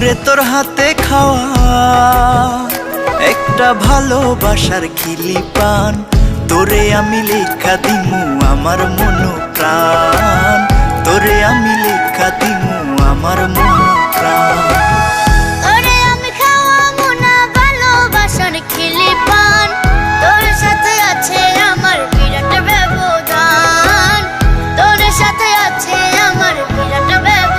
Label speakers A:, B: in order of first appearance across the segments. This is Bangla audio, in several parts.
A: ওরে তোর হাতে খাওয়া একটা ভালোবাসার খিলি পান, তোরে আমি লেখা দিমু আমার মন প্রাণ, তোরে আমি লেখা দিমু আমার মন প্রাণ।
B: ওরে আমি খাওয়াবো না ভালোবাসার খিলি পান, তোর সাথে আছে আমার বিরাট ব্যবধান, তোর সাথে আছে আমার বিরাট ব্যবধান।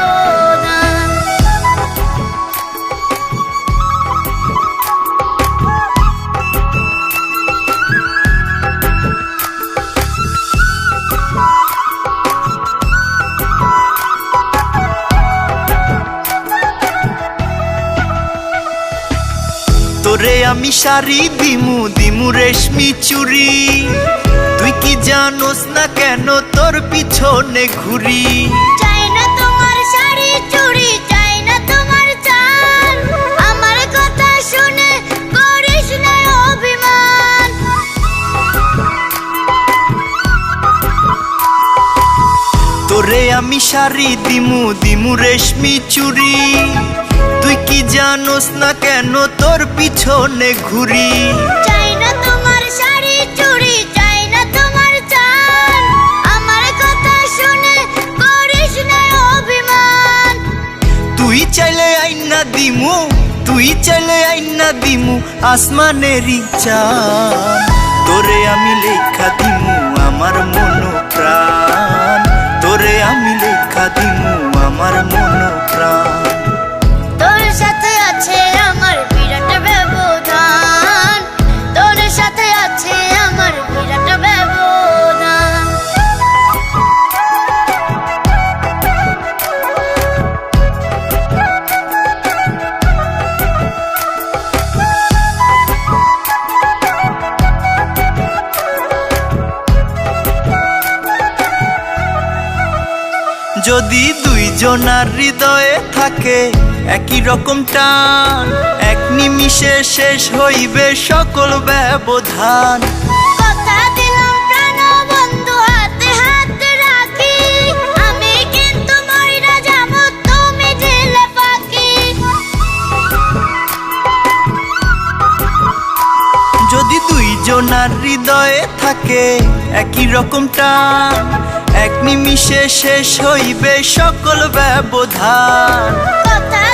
A: তোরে আমি শাড়ি দিমু দিমু রেশমি চুড়ি, তুই কি জানোস না কেন তোর পিছনে ঘুরি।
B: চাই না তোমার শাড়ি চুড়ি, চাই না তোমার চাল, আমার কথা শুনে করিস না অভিমান।
A: তোরে আমি শাড়ি দিমু দিমু রেশমি চুড়ি, তুই কি জানোস না কেন তোর পিছনে ঘুরি।
B: চাই না তোমার শাড়ি চুড়ি, চাই না তোমার চাল, আমার কথা শুনে করিস না অভিমান।
A: তুই চাইলে আইনা দিমু, তুই চাইলে আইনা দিমু আসমানেরই চাঁদ, তোরে আমি লেখা দিমু আমার মন প্রাণ, তোরে আমি লেখা দিমু আমার মন প্রাণ।
B: তোর সাথে আছে আমার বিরাট ব্যবধান, তোর সাথে আছে আমার বিরাট ব্যবধান।
A: যদি দুইজনার হৃদয়ে থাকে একই রকম টান, এক নিমিষে শেষ হইবে সকল ব্যবধান।
B: কথা দিলাম প্রাণ বন্ধু হাতে হাতে রাখি, আমি কিন্তু মইরা যাবো তুমি দিলে ফাঁকি।
A: যদি দুইজনার হৃদয়ে থাকে একই রকম টান, এক নিমিষে শেষ হইবে সকল ব্যবধান।
B: কথা